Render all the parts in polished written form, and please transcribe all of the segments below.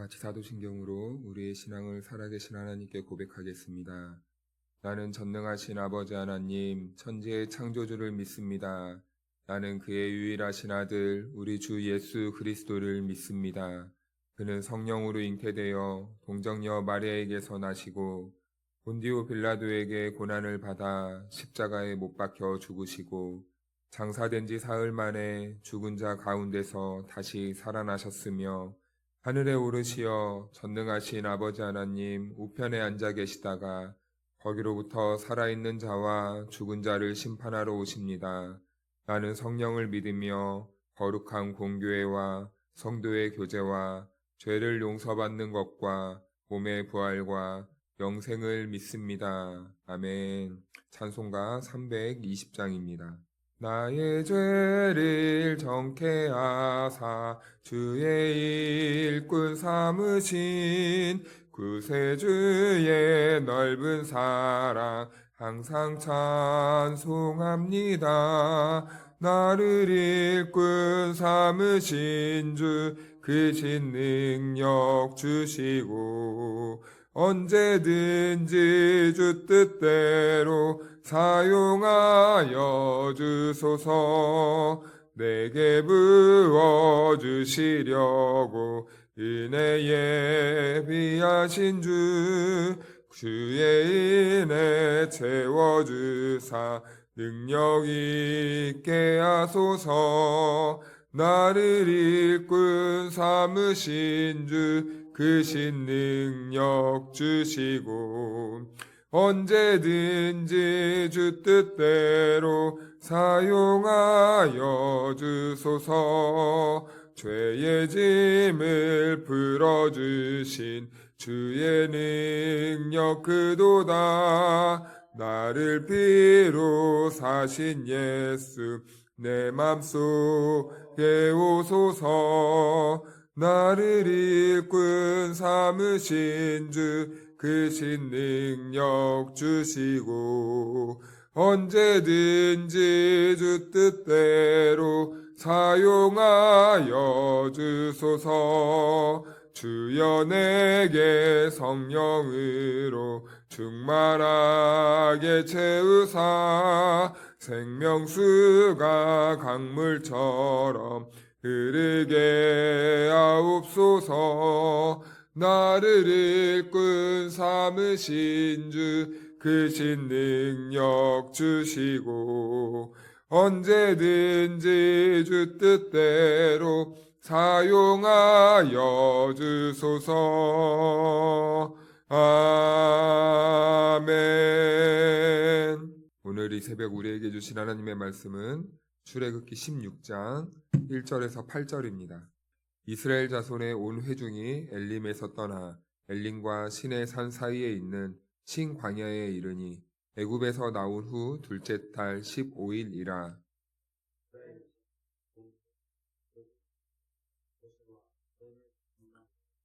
같이 사도신경으로 우리의 신앙을 살아계신 하나님께 고백하겠습니다. 나는 전능하신 아버지 하나님, 천지의 창조주를 믿습니다. 나는 그의 유일하신 아들, 우리 주 예수 그리스도를 믿습니다. 그는 성령으로 잉태되어 동정녀 마리아에게서 나시고 본디오 빌라도에게 고난을 받아 십자가에 못 박혀 죽으시고 장사된 지 사흘 만에 죽은 자 가운데서 다시 살아나셨으며 하늘에 오르시어 전능하신 아버지 하나님 우편에 앉아 계시다가 거기로부터 살아있는 자와 죽은 자를 심판하러 오십니다. 나는 성령을 믿으며 거룩한 공교회와 성도의 교제와 죄를 용서받는 것과 몸의 부활과 영생을 믿습니다. 아멘. 찬송가 320장입니다. 나의 죄를 정케 하사 주의 일꾼 삼으신 구세주의 넓은 사랑 항상 찬송합니다. 나를 일꾼 삼으신 주 크신 능력 주시고 언제든지 주 뜻대로 사용하여 주소서. 내게 부어주시려고 은혜에 비하신 주 주의 은혜 채워주사 능력 있게 하소서. 나를 일꾼 삼으신 주 크신 능력 주시고 언제든지 주 뜻대로 사용하여 주소서. 죄의 짐을 풀어주신 주의 능력 그도다. 나를 피로 사신 예수 내 맘속에 오소서. 나를 일꾼 삼으신 주 크신 능력 주시고 언제든지 주 뜻대로 사용하여 주소서. 주여 내게 성령으로 충만하게 채우사 생명수가 강물처럼 흐르게 하옵소서. 나를 일꾼 삼으신 주 크신 능력 주시고 언제든지 주 뜻대로 사용하여 주소서. 아멘. 오늘 이 새벽 우리에게 주신 하나님의 말씀은 출애굽기 16장 1절에서 8절입니다. 이스라엘 자손의 온 회중이 엘림에서 떠나 엘림과 시내 산 사이에 있는 신광야에 이르니 애굽에서 나온 후 둘째 달 15일이라.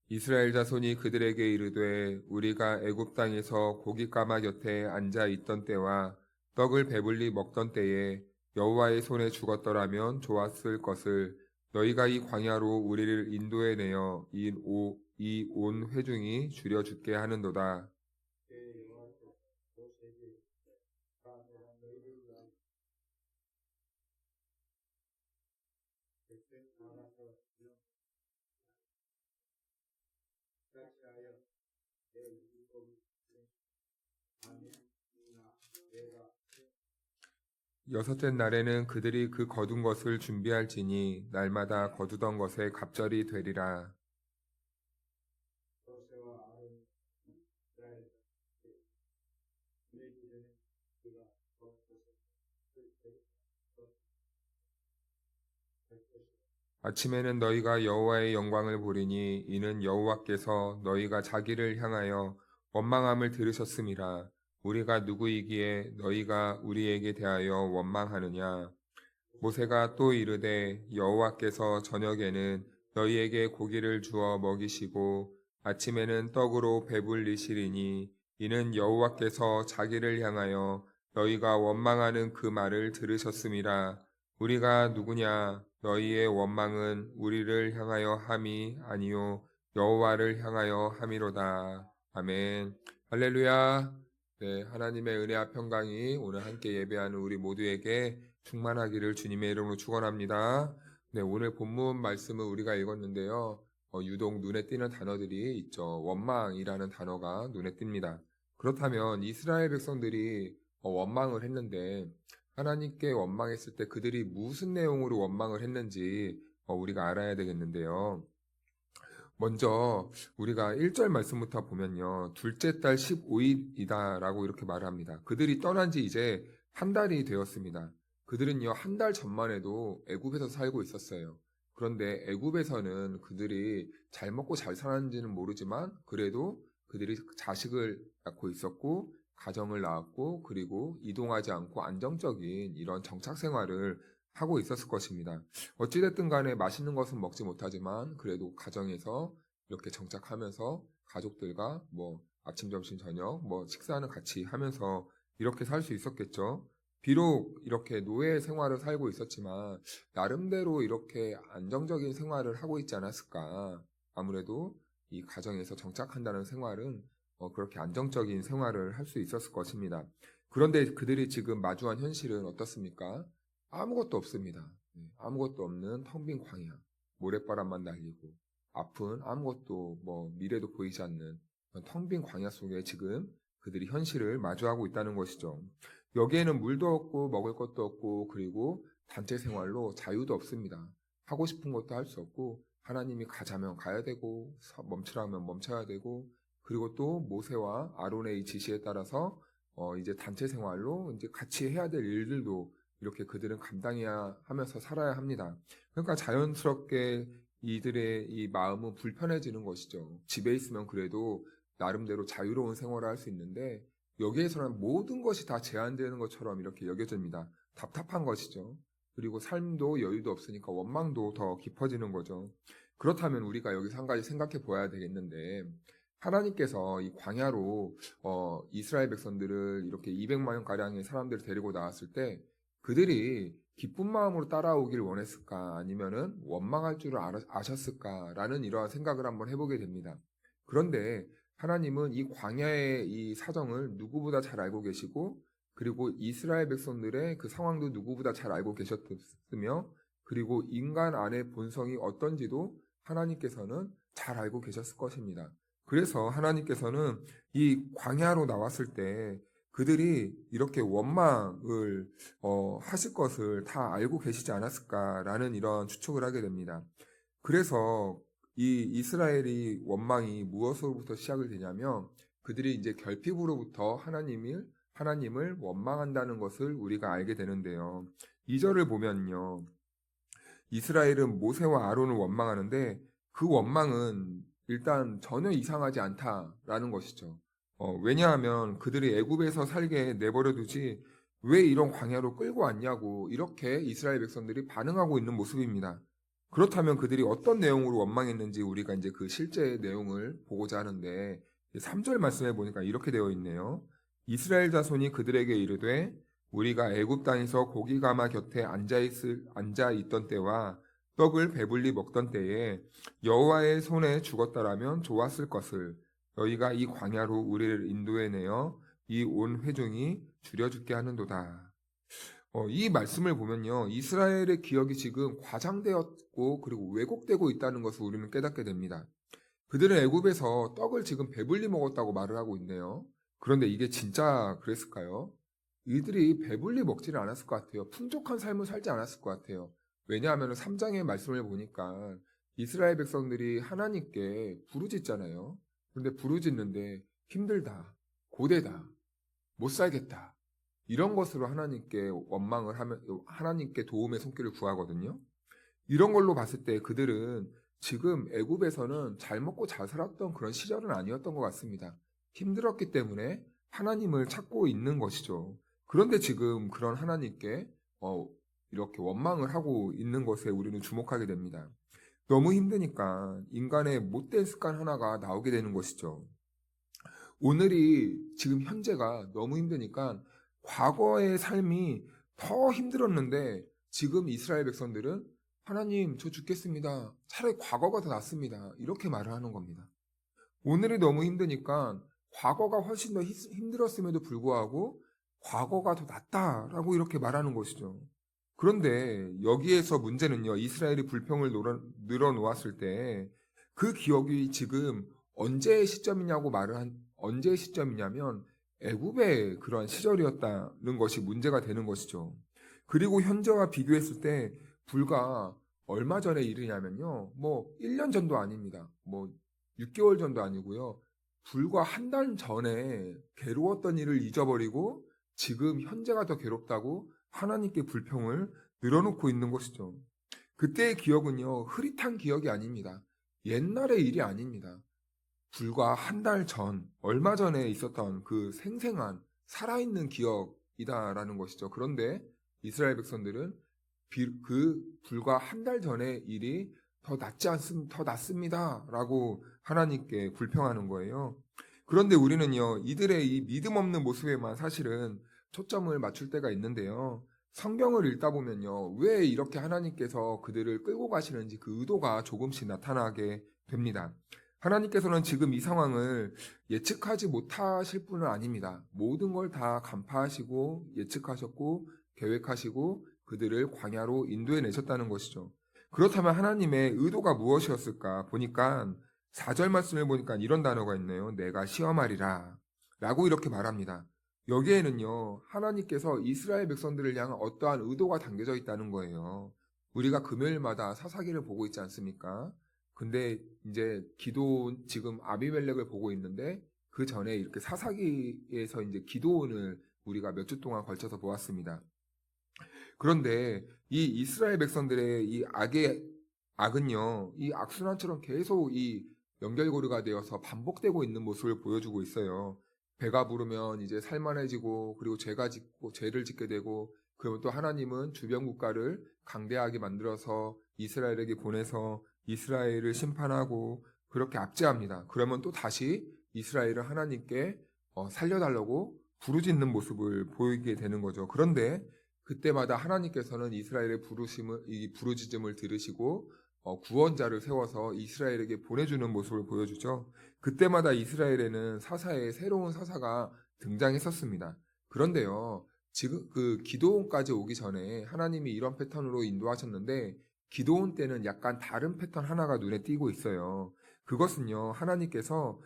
이스라엘 자손이 그들에게 이르되 우리가 애굽 땅에서 고깃가마 곁에 앉아 있던 때와 떡을 배불리 먹던 때에 여호와의 손에 죽었더라면 좋았을 것을 너희가 이 광야로 우리를 인도해 내어 이 온 회중이 줄여 죽게 하는도다. 여섯째 날에는 그들이 그 거둔 것을 준비할지니 날마다 거두던 것에 갑절이 되리라. 아침에는 너희가 여호와의 영광을 보리니 이는 여호와께서 너희가 자기를 향하여 원망함을 들으셨음이라. 우리가 누구이기에 너희가 우리에게 대하여 원망하느냐. 모세가 또 이르되 여호와께서 저녁에는 너희에게 고기를 주어 먹이시고 아침에는 떡으로 배불리시리니 이는 여호와께서 자기를 향하여 너희가 원망하는 그 말을 들으셨음이라. 우리가 누구냐? 너희의 원망은 우리를 향하여 함이 아니요 여호와를 향하여 함이로다. 아멘. 할렐루야. 네, 하나님의 은혜와 평강이 오늘 함께 예배하는 우리 모두에게 충만하기를 주님의 이름으로 축원합니다. 네, 오늘 본문 말씀을 우리가 읽었는데요. 유독 눈에 띄는 단어들이 있죠. 원망이라는 단어가 눈에 띕니다. 그렇다면 이스라엘 백성들이 원망을 했는데 하나님께 원망했을 때 그들이 무슨 내용으로 원망을 했는지 우리가 알아야 되겠는데요. 먼저 우리가 1절 말씀부터 보면요. 둘째 달 15일이다 라고 이렇게 말을 합니다. 그들이 떠난 지 이제 한 달이 되었습니다. 그들은요, 한 달 전만 해도 애굽에서 살고 있었어요. 그런데 애굽에서는 그들이 잘 먹고 잘 사는지는 모르지만 그래도 그들이 자식을 낳고 있었고 가정을 낳았고 그리고 이동하지 않고 안정적인 이런 정착 생활을 하고 있었을 것입니다. 어찌됐든 간에 맛있는 것은 먹지 못하지만 그래도 가정에서 이렇게 정착하면서 가족들과 뭐 아침, 점심, 저녁 뭐 식사는 같이 하면서 이렇게 살 수 있었겠죠. 비록 이렇게 노예 생활을 살고 있었지만 나름대로 이렇게 안정적인 생활을 하고 있지 않았을까. 아무래도 이 가정에서 정착한다는 생활은 그렇게 안정적인 생활을 할 수 있었을 것입니다. 그런데 그들이 지금 마주한 현실은 어떻습니까? 아무것도 없습니다. 아무것도 없는 텅 빈 광야, 모래바람만 날리고 아픈 아무것도 미래도 보이지 않는 텅 빈 광야 속에 지금 그들이 현실을 마주하고 있다는 것이죠. 여기에는 물도 없고 먹을 것도 없고 그리고 단체 생활로 자유도 없습니다. 하고 싶은 것도 할 수 없고 하나님이 가자면 가야 되고 멈추라면 멈춰야 되고 그리고 또 모세와 아론의 이 지시에 따라서 이제 단체 생활로 이제 같이 해야 될 일들도 이렇게 그들은 감당해야 하면서 살아야 합니다. 그러니까 자연스럽게 이들의 이 마음은 불편해지는 것이죠. 집에 있으면 그래도 나름대로 자유로운 생활을 할 수 있는데 여기에서는 모든 것이 다 제한되는 것처럼 이렇게 여겨집니다. 답답한 것이죠. 그리고 삶도 여유도 없으니까 원망도 더 깊어지는 거죠. 그렇다면 우리가 여기서 한 가지 생각해 보아야 되겠는데 하나님께서 이 광야로 이스라엘 백성들을 이렇게 200만 명가량의 사람들을 데리고 나왔을 때 그들이 기쁜 마음으로 따라오길 원했을까 아니면은 원망할 줄을 아셨을까라는 이러한 생각을 한번 해보게 됩니다. 그런데 하나님은 이 광야의 이 사정을 누구보다 잘 알고 계시고 그리고 이스라엘 백성들의 그 상황도 누구보다 잘 알고 계셨으며 그리고 인간 안의 본성이 어떤지도 하나님께서는 잘 알고 계셨을 것입니다. 그래서 하나님께서는 이 광야로 나왔을 때 그들이 이렇게 원망을 하실 것을 다 알고 계시지 않았을까라는 이런 추측을 하게 됩니다. 그래서 이 이스라엘이 원망이 무엇으로부터 시작을 되냐면 그들이 이제 결핍으로부터 하나님을 원망한다는 것을 우리가 알게 되는데요. 2절을 보면요. 이스라엘은 모세와 아론을 원망하는데 그 원망은 일단 전혀 이상하지 않다라는 것이죠. 왜냐하면 그들이 애굽에서 살게 내버려두지 왜 이런 광야로 끌고 왔냐고 이렇게 이스라엘 백성들이 반응하고 있는 모습입니다. 그렇다면 그들이 어떤 내용으로 원망했는지 우리가 이제 그 실제 내용을 보고자 하는데 3절 말씀해 보니까 이렇게 되어 있네요. 이스라엘 자손이 그들에게 이르되 우리가 애굽 땅에서 고기 가마 곁에 앉아 있던 때와 떡을 배불리 먹던 때에 여호와의 손에 죽었더라면 좋았을 것을 너희가 이 광야로 우리를 인도해내어 이 온 회중이 줄여 죽게 하는도다. 이 말씀을 보면요. 이스라엘의 기억이 지금 과장되었고 그리고 왜곡되고 있다는 것을 우리는 깨닫게 됩니다. 그들은 애굽에서 떡을 지금 배불리 먹었다고 말을 하고 있네요. 그런데 이게 진짜 그랬을까요? 이들이 배불리 먹지는 않았을 것 같아요. 풍족한 삶을 살지 않았을 것 같아요. 왜냐하면 3장의 말씀을 보니까 이스라엘 백성들이 하나님께 부르짖잖아요. 그런데 부르짖는데 힘들다, 고되다, 못 살겠다. 이런 것으로 하나님께 원망을 하면 하나님께 도움의 손길을 구하거든요. 이런 걸로 봤을 때 그들은 지금 애굽에서는 잘 먹고 잘 살았던 그런 시절은 아니었던 것 같습니다. 힘들었기 때문에 하나님을 찾고 있는 것이죠. 그런데 지금 그런 하나님께 이렇게 원망을 하고 있는 것에 우리는 주목하게 됩니다. 너무 힘드니까 인간의 못된 습관 하나가 나오게 되는 것이죠. 오늘이 지금 현재가 너무 힘드니까 과거의 삶이 더 힘들었는데 지금 이스라엘 백성들은 하나님, 저 죽겠습니다. 차라리 과거가 더 낫습니다. 이렇게 말을 하는 겁니다. 오늘이 너무 힘드니까 과거가 훨씬 더 힘들었음에도 불구하고 과거가 더 낫다라고 이렇게 말하는 것이죠. 그런데 여기에서 문제는요, 이스라엘이 불평을 늘어놓았을 때 그 기억이 지금 언제의 시점이냐고 언제의 시점이냐면 애굽의 그러한 시절이었다는 것이 문제가 되는 것이죠. 그리고 현재와 비교했을 때 불과 얼마 전의 일이냐면요, 1년 전도 아닙니다. 6개월 전도 아니고요. 불과 한 달 전에 괴로웠던 일을 잊어버리고 지금 현재가 더 괴롭다고 하나님께 불평을 늘어놓고 있는 것이죠. 그때의 기억은요, 흐릿한 기억이 아닙니다. 옛날의 일이 아닙니다. 불과 한 달 전, 얼마 전에 있었던 그 생생한 살아있는 기억이다라는 것이죠. 그런데 이스라엘 백성들은 그 불과 한 달 전의 일이 더 낫습니다라고 하나님께 불평하는 거예요. 그런데 우리는요, 이들의 이 믿음 없는 모습에만 사실은 초점을 맞출 때가 있는데요. 성경을 읽다 보면요, 왜 이렇게 하나님께서 그들을 끌고 가시는지 그 의도가 조금씩 나타나게 됩니다. 하나님께서는 지금 이 상황을 예측하지 못하실 분은 아닙니다. 모든 걸 다 간파하시고 예측하셨고 계획하시고 그들을 광야로 인도해 내셨다는 것이죠. 그렇다면 하나님의 의도가 무엇이었을까 보니까 4절 말씀을 보니까 이런 단어가 있네요. 내가 시험하리라 라고 이렇게 말합니다. 여기에는요, 하나님께서 이스라엘 백성들을 향한 어떠한 의도가 담겨져 있다는 거예요. 우리가 금요일마다 사사기를 보고 있지 않습니까? 근데 이제 기도온 지금 아비멜렉을 보고 있는데 그 전에 이렇게 사사기에서 이제 기도온을 우리가 몇 주 동안 걸쳐서 보았습니다. 그런데 이 이스라엘 백성들의 이 악은요, 이 악순환처럼 계속 이 연결고리가 되어서 반복되고 있는 모습을 보여주고 있어요. 배가 부르면 이제 살만해지고, 그리고 죄를 짓게 되고, 그러면 또 하나님은 주변 국가를 강대하게 만들어서 이스라엘에게 보내서 이스라엘을 심판하고 그렇게 압제합니다. 그러면 또 다시 이스라엘을 하나님께 살려달라고 부르짖는 모습을 보이게 되는 거죠. 그런데 그때마다 하나님께서는 이스라엘의 부르짖음을 들으시고 구원자를 세워서 이스라엘에게 보내주는 모습을 보여주죠. 그때마다 이스라엘에는 새로운 사사가 등장했었습니다. 그런데요, 지금 그 기도원까지 오기 전에 하나님이 이런 패턴으로 인도하셨는데 기도원 때는 약간 다른 패턴 하나가 눈에 띄고 있어요. 그것은요, 하나님께서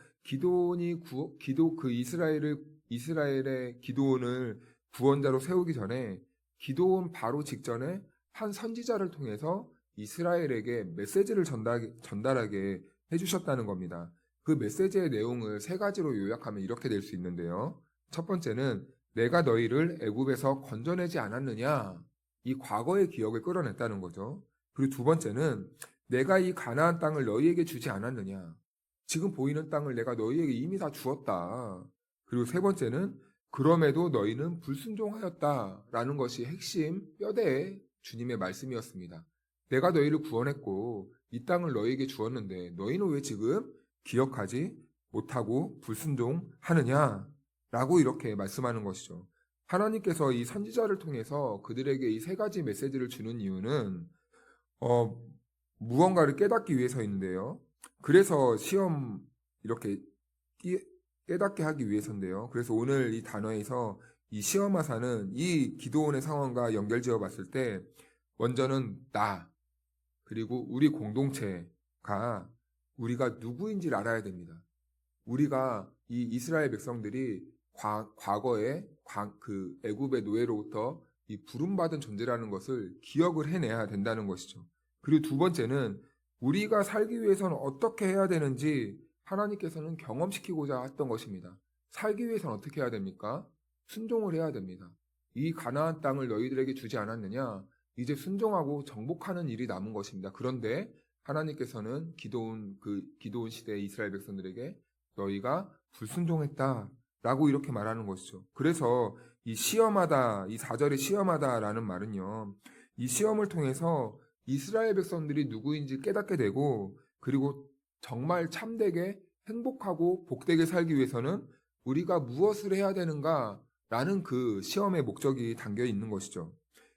이스라엘의 기도원을 구원자로 세우기 전에 기도원 바로 직전에 한 선지자를 통해서 이스라엘에게 메시지를 전달하게 해주셨다는 겁니다. 그 메시지의 내용을 3가지로 요약하면 이렇게 될 수 있는데요. 첫 번째는 내가 너희를 애굽에서 건져내지 않았느냐? 이 과거의 기억을 끌어냈다는 거죠. 그리고 두 번째는 내가 이 가나안 땅을 너희에게 주지 않았느냐? 지금 보이는 땅을 내가 너희에게 이미 다 주었다. 그리고 세 번째는 그럼에도 너희는 불순종하였다라는 것이 핵심 뼈대의 주님의 말씀이었습니다. 내가 너희를 구원했고 이 땅을 너희에게 주었는데 너희는 왜 지금 기억하지 못하고 불순종하느냐? 라고 이렇게 말씀하는 것이죠. 하나님께서 이 선지자를 통해서 그들에게 이 3가지 메시지를 주는 이유는 무언가를 깨닫기 위해서인데요. 그래서 시험 이렇게 깨닫게 하기 위해서인데요. 그래서 오늘 이 단어에서 이 시험하사는 이 기도원의 상황과 연결지어 봤을 때 먼저는 나 그리고 우리 공동체가 우리가 누구인지를 알아야 됩니다. 우리가 이 이스라엘 백성들이 과거에 그 애굽의 노예로부터 이 부름받은 존재라는 것을 기억을 해내야 된다는 것이죠. 그리고 두 번째는 우리가 살기 위해서는 어떻게 해야 되는지 하나님께서는 경험시키고자 했던 것입니다. 살기 위해서는 어떻게 해야 됩니까? 순종을 해야 됩니다. 이 가나안 땅을 너희들에게 주지 않았느냐? 이제 순종하고 정복하는 일이 남은 것입니다. 그런데 하나님께서는 기도온 시대의 이스라엘 백성들에게 너희가 불순종했다라고 이렇게 말하는 것이죠. 그래서 이 4절의 시험하다라는 말은요. 이 시험을 통해서 이스라엘 백성들이 누구인지 깨닫게 되고 그리고 정말 참되게 행복하고 복되게 살기 위해서는 우리가 무엇을 해야 되는가라는 그 시험의 목적이 담겨 있는 것이죠.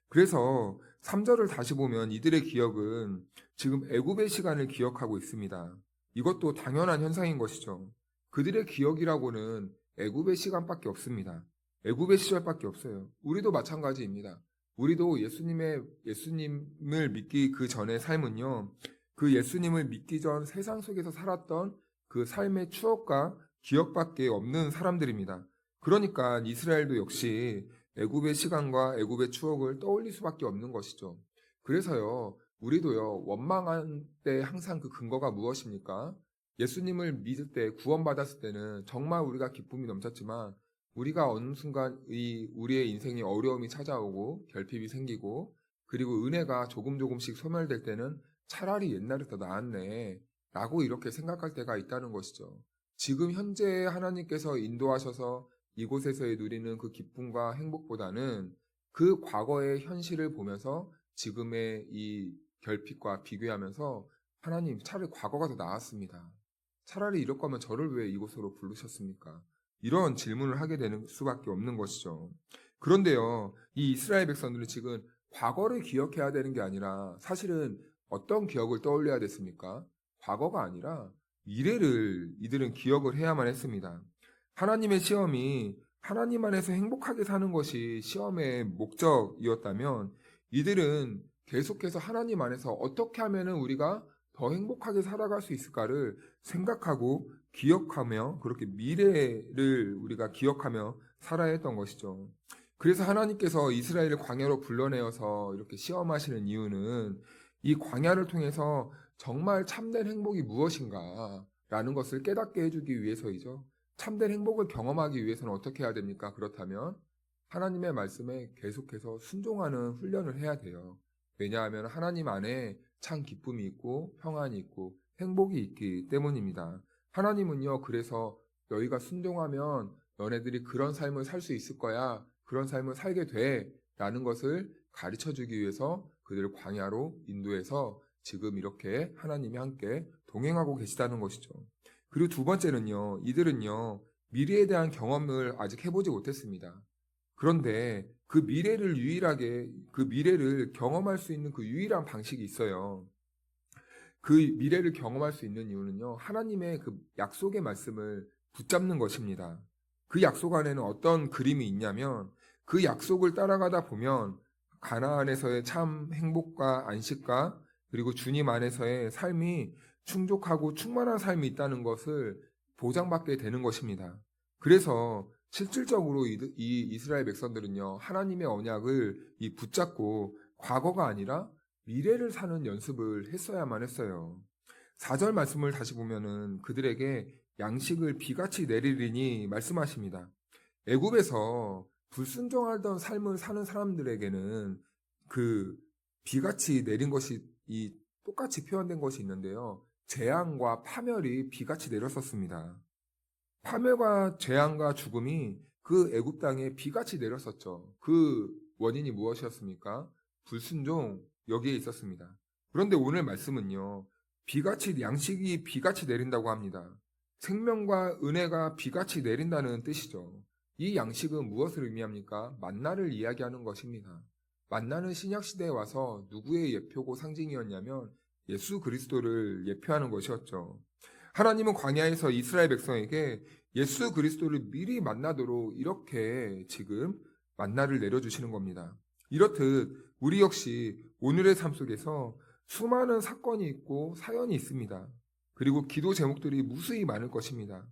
그래서 3절을 다시 보면 이들의 기억은 지금 애굽의 시간을 기억하고 있습니다. 이것도 당연한 현상인 것이죠. 그들의 기억이라고는 애굽의 시간밖에 없습니다. 애굽의 시절밖에 없어요. 우리도 마찬가지입니다. 우리도 예수님을 믿기 그 전의 삶은요, 그 예수님을 믿기 전 세상 속에서 살았던 그 삶의 추억과 기억밖에 없는 사람들입니다. 그러니까 이스라엘도 역시 애굽의 시간과 애굽의 추억을 떠올릴 수밖에 없는 것이죠. 그래서요, 우리도요, 원망할 때 항상 그 근거가 무엇입니까? 예수님을 믿을 때, 구원받았을 때는 정말 우리가 기쁨이 넘쳤지만, 우리가 어느 순간 우리의 인생에 어려움이 찾아오고, 결핍이 생기고, 그리고 은혜가 조금씩 소멸될 때는 차라리 옛날이 더 나았네, 라고 이렇게 생각할 때가 있다는 것이죠. 지금 현재 하나님께서 인도하셔서 이곳에서의 누리는 그 기쁨과 행복보다는 그 과거의 현실을 보면서 지금의 이 결핍과 비교하면서 하나님, 차라리 과거가 더 나았습니다. 차라리 이럴 거면 저를 왜 이곳으로 부르셨습니까? 이런 질문을 하게 되는 수밖에 없는 것이죠. 그런데요, 이 이스라엘 백성들은 지금 과거를 기억해야 되는 게 아니라 사실은 어떤 기억을 떠올려야 됐습니까? 과거가 아니라 미래를 이들은 기억을 해야만 했습니다. 하나님의 시험이 하나님 안에서 행복하게 사는 것이 시험의 목적이었다면 이들은 계속해서 하나님 안에서 어떻게 하면은 우리가 더 행복하게 살아갈 수 있을까를 생각하고 기억하며 그렇게 미래를 우리가 기억하며 살아야 했던 것이죠. 그래서 하나님께서 이스라엘을 광야로 불러내어서 이렇게 시험하시는 이유는 이 광야를 통해서 정말 참된 행복이 무엇인가 라는 것을 깨닫게 해주기 위해서이죠. 참된 행복을 경험하기 위해서는 어떻게 해야 됩니까? 그렇다면 하나님의 말씀에 계속해서 순종하는 훈련을 해야 돼요. 왜냐하면 하나님 안에 참 기쁨이 있고 평안이 있고 행복이 있기 때문입니다. 하나님은요, 그래서 너희가 순종하면 너네들이 그런 삶을 살 수 있을 거야. 그런 삶을 살게 돼. 라는 것을 가르쳐 주기 위해서 그들을 광야로 인도해서 지금 이렇게 하나님이 함께 동행하고 계시다는 것이죠. 그리고 두 번째는요, 이들은요, 미래에 대한 경험을 아직 해보지 못했습니다. 그런데 그 미래를 경험할 수 있는 그 유일한 방식이 있어요. 그 미래를 경험할 수 있는 이유는요, 하나님의 그 약속의 말씀을 붙잡는 것입니다. 그 약속 안에는 어떤 그림이 있냐면, 그 약속을 따라가다 보면, 가나안에서의 참 행복과 안식과, 그리고 주님 안에서의 삶이 충족하고 충만한 삶이 있다는 것을 보장받게 되는 것입니다. 그래서 실질적으로 이 이스라엘 백성들은요, 하나님의 언약을 붙잡고 과거가 아니라 미래를 사는 연습을 했어야만 했어요. 4절 말씀을 다시 보면은 그들에게 양식을 비같이 내리리니 말씀하십니다. 애굽에서 불순종하던 삶을 사는 사람들에게는 그 비같이 내린 것이 똑같이 표현된 것이 있는데요. 재앙과 파멸이 비같이 내렸었습니다. 파멸과 재앙과 죽음이 그 애굽 땅에 비같이 내렸었죠. 그 원인이 무엇이었습니까? 불순종, 여기에 있었습니다. 그런데 오늘 말씀은요, 양식이 비같이 내린다고 합니다. 생명과 은혜가 비같이 내린다는 뜻이죠. 이 양식은 무엇을 의미합니까? 만나를 이야기하는 것입니다. 만나는 신약시대에 와서 누구의 예표고 상징이었냐면 예수 그리스도를 예표하는 것이었죠. 하나님은 광야에서 이스라엘 백성에게 예수 그리스도를 미리 만나도록 이렇게 지금 만나를 내려주시는 겁니다. 이렇듯 우리 역시 오늘의 삶 속에서 수많은 사건이 있고 사연이 있습니다. 그리고 기도 제목들이 무수히 많을 것입니다.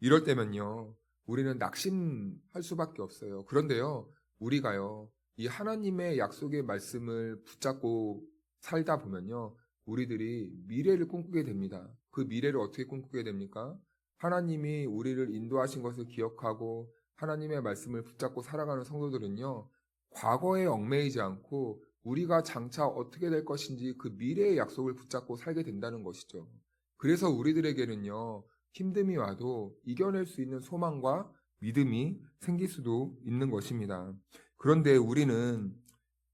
이럴 때면요, 우리는 낙심할 수밖에 없어요. 그런데요, 우리가요, 이 하나님의 약속의 말씀을 붙잡고 살다 보면요, 우리들이 미래를 꿈꾸게 됩니다. 그 미래를 어떻게 꿈꾸게 됩니까? 하나님이 우리를 인도하신 것을 기억하고 하나님의 말씀을 붙잡고 살아가는 성도들은요, 과거에 얽매이지 않고 우리가 장차 어떻게 될 것인지 그 미래의 약속을 붙잡고 살게 된다는 것이죠. 그래서 우리들에게는요, 힘듦이 와도 이겨낼 수 있는 소망과 믿음이 생길 수도 있는 것입니다. 그런데 우리는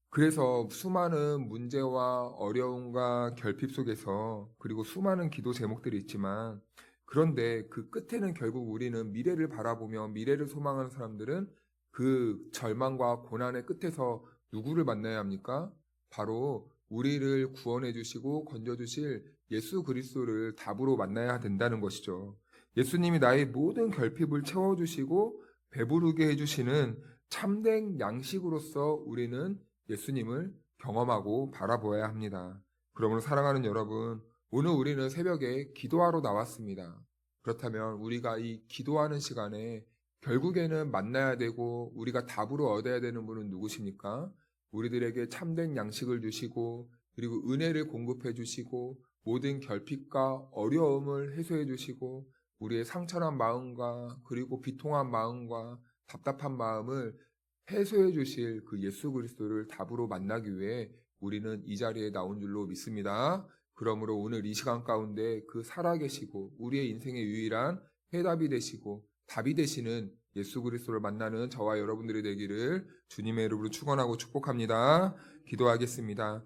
그래서 수많은 문제와 어려움과 결핍 속에서 그리고 수많은 기도 제목들이 있지만 그런데 그 끝에는 결국 우리는 미래를 바라보며 미래를 소망하는 사람들은 그 절망과 고난의 끝에서 누구를 만나야 합니까? 바로 우리를 구원해 주시고 건져 주실 예수 그리스도를 답으로 만나야 된다는 것이죠. 예수님이 나의 모든 결핍을 채워 주시고 배부르게 해 주시는 참된 양식으로서 우리는 예수님을 경험하고 바라보아야 합니다. 그러므로 사랑하는 여러분, 오늘 우리는 새벽에 기도하러 나왔습니다. 그렇다면 우리가 이 기도하는 시간에 결국에는 만나야 되고 우리가 답으로 얻어야 되는 분은 누구십니까? 우리들에게 참된 양식을 주시고 그리고 은혜를 공급해 주시고 모든 결핍과 어려움을 해소해 주시고 우리의 상처난 마음과 그리고 비통한 마음과 답답한 마음을 해소해 주실 그 예수 그리스도를 답으로 만나기 위해 우리는 이 자리에 나온 줄로 믿습니다. 그러므로 오늘 이 시간 가운데 그 살아계시고 우리의 인생의 유일한 해답이 되시고 답이 되시는 예수 그리스도를 만나는 저와 여러분들이 되기를 주님의 이름으로 축원하고 축복합니다. 기도하겠습니다.